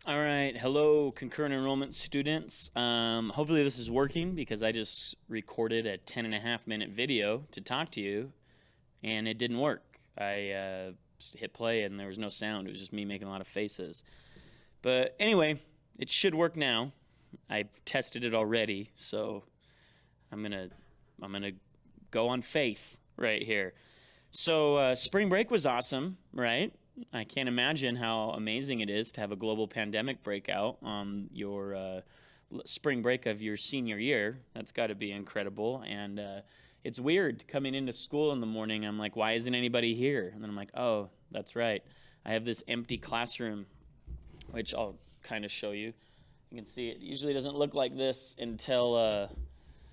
All right, hello, concurrent enrollment students. Hopefully this is working because I just recorded a 10.5-minute video to talk to you, and it didn't work. I hit play and there was no sound. It was just me making a lot of faces. But anyway, it should work now. I've tested it already, so I'm gonna go on faith right here. So spring break was awesome, right? I can't imagine how amazing it is to have a global pandemic breakout on your spring break of your senior year. That's got to be incredible. And it's weird coming into school in the morning. I'm like, why isn't anybody here? And then I'm like, oh, that's right. I have this empty classroom, which I'll kind of show you. You can see it usually doesn't look like this until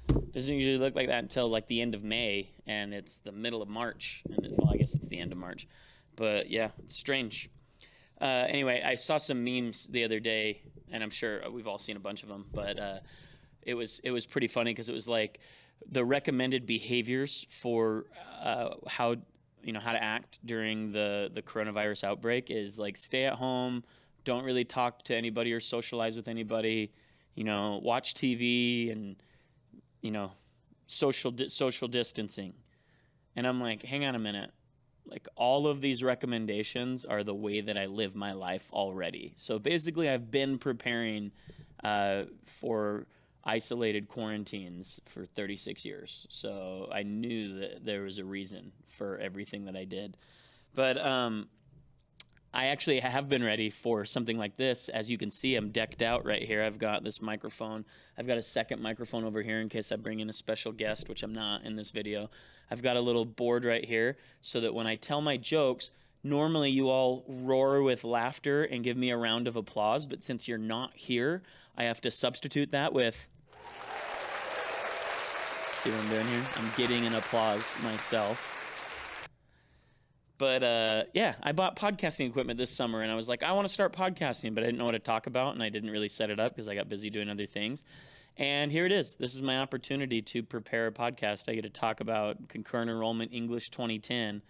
like the end of May, and it's the middle of March. Well, I guess it's the end of March. But yeah, it's strange. Anyway, I saw some memes the other day, and I'm sure we've all seen a bunch of them. But it was pretty funny because it was like the recommended behaviors for how to act during the coronavirus outbreak is like stay at home, don't really talk to anybody or socialize with anybody, watch TV and social distancing. And I'm like, hang on a minute. Like all of these recommendations are the way that I live my life already. So basically I've been preparing for isolated quarantines for 36 years. So I knew that there was a reason for everything that I did. But I actually have been ready for something like this. As you can see, I'm decked out right here. I've got this microphone. I've got a second microphone over here in case I bring in a special guest, which I'm not in this video. I've got a little board right here so that when I tell my jokes, normally you all roar with laughter and give me a round of applause, but since you're not here, I have to substitute that with... See what I'm doing here? I'm getting an applause myself. But yeah, I bought podcasting equipment this summer, and I was like, I want to start podcasting, but I didn't know what to talk about, and I didn't really set it up because I got busy doing other things. And here it is. This is my opportunity to prepare a podcast. I get to talk about concurrent enrollment English 2010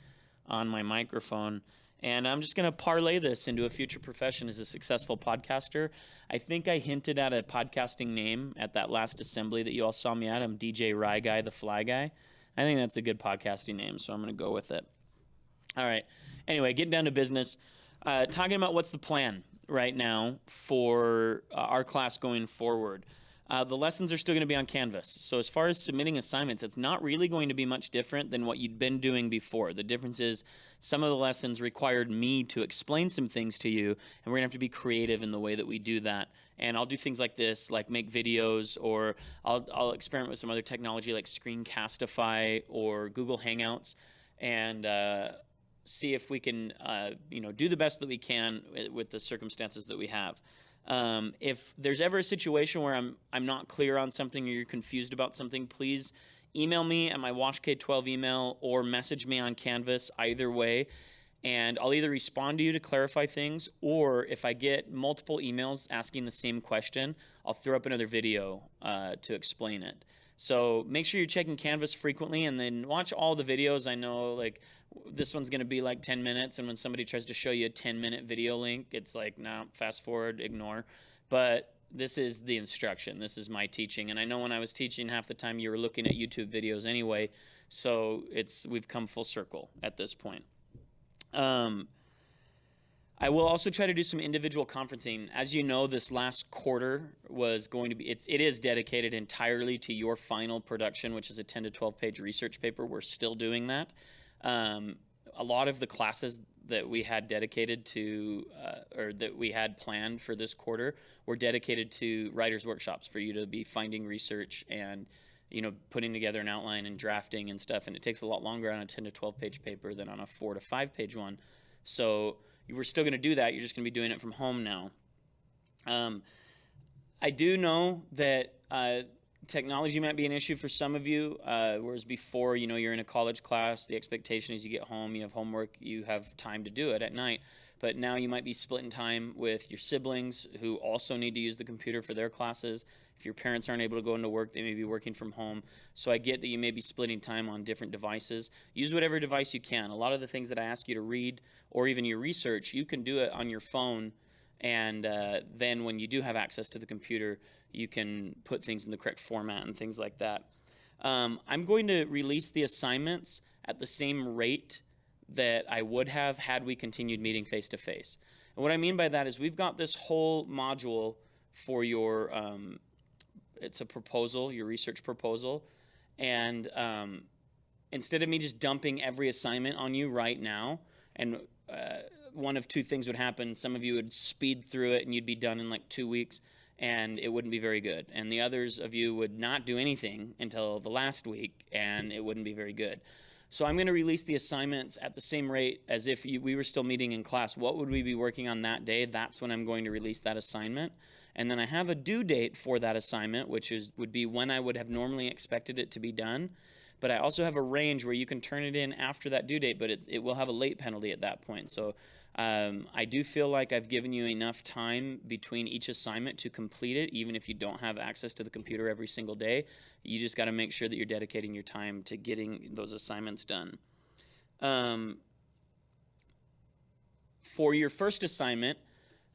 on my microphone. And I'm just going to parlay this into a future profession as a successful podcaster. I think I hinted at a podcasting name at that last assembly that you all saw me at. I'm DJ Rye Guy, the Fly Guy. I think that's a good podcasting name, so I'm going to go with it. All right. Anyway, getting down to business. Talking about what's the plan right now for our class going forward. The lessons are still going to be on Canvas. So as far as submitting assignments, it's not really going to be much different than what you'd been doing before. The difference is some of the lessons required me to explain some things to you, and we're going to have to be creative in the way that we do that. And I'll do things like this, like make videos, or I'll experiment with some other technology like Screencastify or Google Hangouts, and see if we can do the best that we can with the circumstances that we have. If there's ever a situation where I'm not clear on something or you're confused about something, please email me at my WashK12 email or message me on Canvas, either way. And I'll either respond to you to clarify things, or if I get multiple emails asking the same question, I'll throw up another video to explain it. So make sure you're checking Canvas frequently, and then watch all the videos. I know like this one's going to be like 10 minutes, and when somebody tries to show you a 10-minute video link, it's like, no, fast forward, ignore. But this is the instruction. This is my teaching. And I know when I was teaching, half the time you were looking at YouTube videos anyway, so we've come full circle at this point. I will also try to do some individual conferencing. As you know, this last quarter was going to be, it is dedicated entirely to your final production, which is a 10 to 12 page research paper. We're still doing that. A lot of the classes that we had dedicated to, or that we had planned for this quarter were dedicated to writers' workshops for you to be finding research and putting together an outline and drafting and stuff. And it takes a lot longer on a 10 to 12 page paper than on a 4 to 5 page one. So we're still going to do that. You're just going to be doing it from home now. I do know that technology might be an issue for some of you, whereas before, you're in a college class, the expectation is you get home, you have homework, you have time to do it at night. But now you might be splitting time with your siblings who also need to use the computer for their classes. If your parents aren't able to go into work, they may be working from home. So I get that you may be splitting time on different devices. Use whatever device you can. A lot of the things that I ask you to read or even your research, you can do it on your phone And then when you do have access to the computer, you can put things in the correct format and things like that. I'm going to release the assignments at the same rate that I would have had we continued meeting face-to-face. And what I mean by that is we've got this whole module for your, it's a proposal, your research proposal. And instead of me just dumping every assignment on you right now, and one of two things would happen. Some of you would speed through it and you'd be done in like 2 weeks, and it wouldn't be very good. And the others of you would not do anything until the last week, and it wouldn't be very good. So I'm going to release the assignments at the same rate as if we were still meeting in class. What would we be working on that day? That's when I'm going to release that assignment. And then I have a due date for that assignment, which would be when I would have normally expected it to be done. But I also have a range where you can turn it in after that due date, but it will have a late penalty at that point. So I do feel like I've given you enough time between each assignment to complete it, even if you don't have access to the computer every single day. You just got to make sure that you're dedicating your time to getting those assignments done. For your first assignment,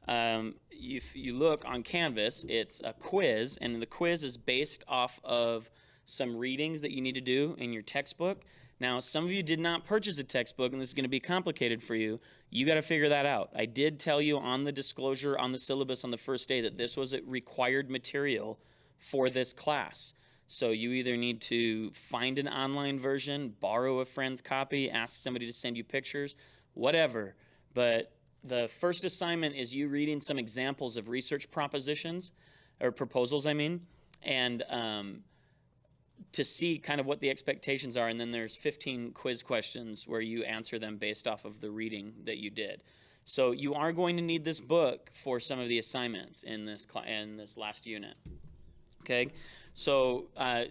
if you look on Canvas, it's a quiz, and the quiz is based off of some readings that you need to do in your textbook. Now, some of you did not purchase a textbook, and this is going to be complicated for you. You got to figure that out. I did tell you on the disclosure on the syllabus on the first day that this was a required material for this class. So you either need to find an online version, borrow a friend's copy, ask somebody to send you pictures, whatever. But the first assignment is you reading some examples of research propositions, or proposals, I mean, and to see kind of what the expectations are. And then there's 15 quiz questions where you answer them based off of the reading that you did. So you are going to need this book for some of the assignments in this last unit. Okay, so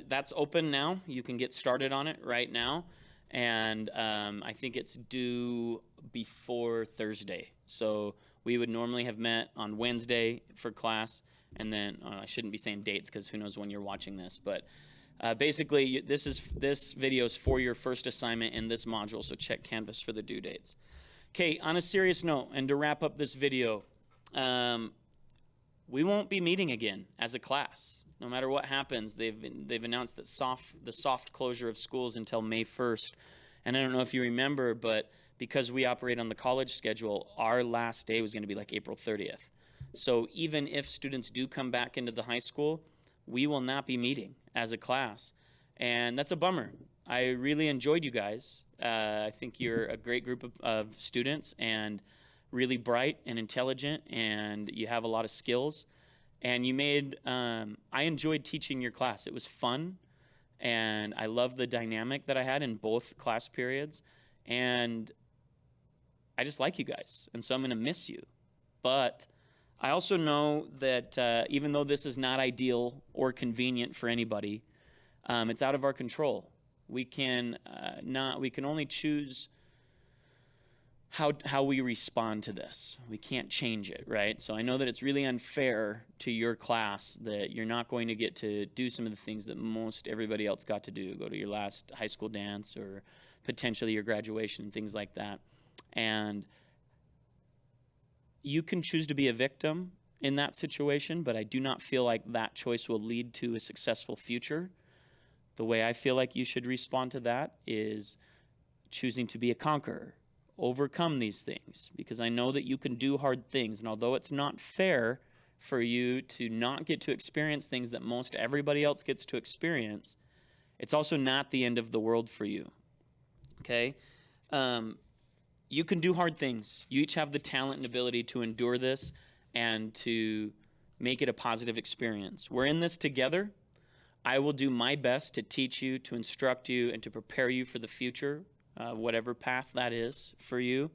that's open now. You can get started on it right now. And I think it's due before Thursday. So we would normally have met on Wednesday for class. And then I shouldn't be saying dates because who knows when you're watching this. But basically, this video is for your first assignment in this module. So check Canvas for the due dates. Okay, on a serious note, and to wrap up this video, we won't be meeting again as a class. No matter what happens, they've announced that the soft closure of schools until May 1st. And I don't know if you remember, but because we operate on the college schedule, our last day was going to be like April 30th. So even if students do come back into the high school, we will not be meeting as a class. And that's a bummer. I really enjoyed you guys. I think you're a great group of students and really bright and intelligent, and you have a lot of skills. And I enjoyed teaching your class. It was fun, and I loved the dynamic that I had in both class periods. And I just like you guys, and so I'm going to miss you. But I also know that even though this is not ideal or convenient for anybody, it's out of our control. We can only choose how we respond to this. We can't change it, right? So I know that it's really unfair to your class that you're not going to get to do some of the things that most everybody else got to do, go to your last high school dance or potentially your graduation, things like that. And you can choose to be a victim in that situation, but I do not feel like that choice will lead to a successful future. The way I feel like you should respond to that is choosing to be a conqueror. Overcome these things, because I know that you can do hard things. And although it's not fair for you to not get to experience things that most everybody else gets to experience, it's also not the end of the world for you. Okay? You can do hard things. You each have the talent and ability to endure this and to make it a positive experience. We're in this together. I will do my best to teach you, to instruct you, and to prepare you for the future, whatever path that is for you.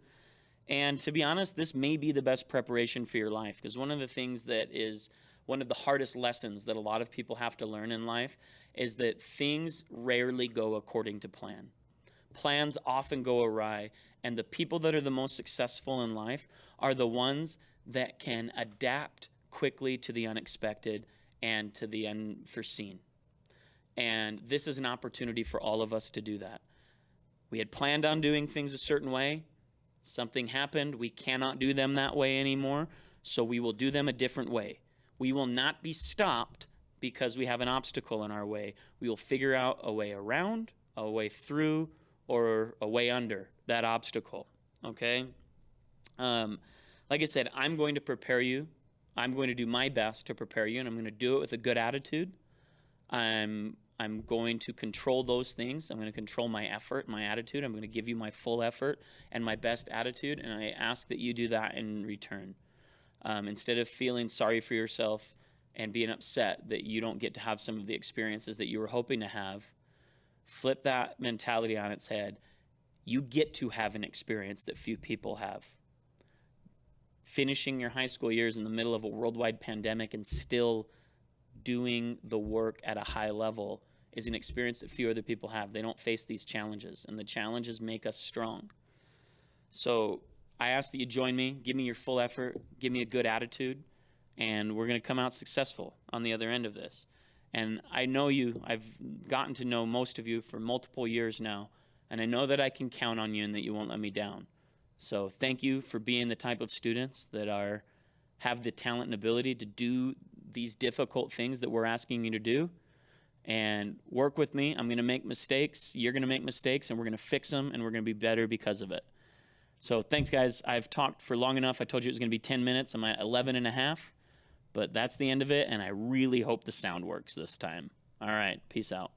And to be honest, this may be the best preparation for your life, because one of the things that is one of the hardest lessons that a lot of people have to learn in life is that things rarely go according to plan. Plans often go awry, and the people that are the most successful in life are the ones that can adapt quickly to the unexpected and to the unforeseen. And this is an opportunity for all of us to do that. We had planned on doing things a certain way. Something happened. We cannot do them that way anymore. So we will do them a different way. We will not be stopped because we have an obstacle in our way. We will figure out a way around, a way through, or a way under that obstacle, okay? Like I said, I'm going to prepare you. I'm going to do my best to prepare you, and I'm going to do it with a good attitude. I'm going to control those things. I'm going to control my effort, my attitude. I'm going to give you my full effort and my best attitude, and I ask that you do that in return. Instead of feeling sorry for yourself and being upset that you don't get to have some of the experiences that you were hoping to have, flip that mentality on its head. You get to have an experience that few people have. Finishing your high school years in the middle of a worldwide pandemic and still doing the work at a high level is an experience that few other people have. They don't face these challenges, and the challenges make us strong. So I ask that you join me, give me your full effort, give me a good attitude, and we're going to come out successful on the other end of this. And I know you, I've gotten to know most of you for multiple years now, and I know that I can count on you and that you won't let me down. So thank you for being the type of students that have the talent and ability to do these difficult things that we're asking you to do. And work with me. I'm going to make mistakes. You're going to make mistakes, and we're going to fix them, and we're going to be better because of it. So thanks, guys. I've talked for long enough. I told you it was going to be 10 minutes. I'm at 11 and a half, but that's the end of it, and I really hope the sound works this time. All right, peace out.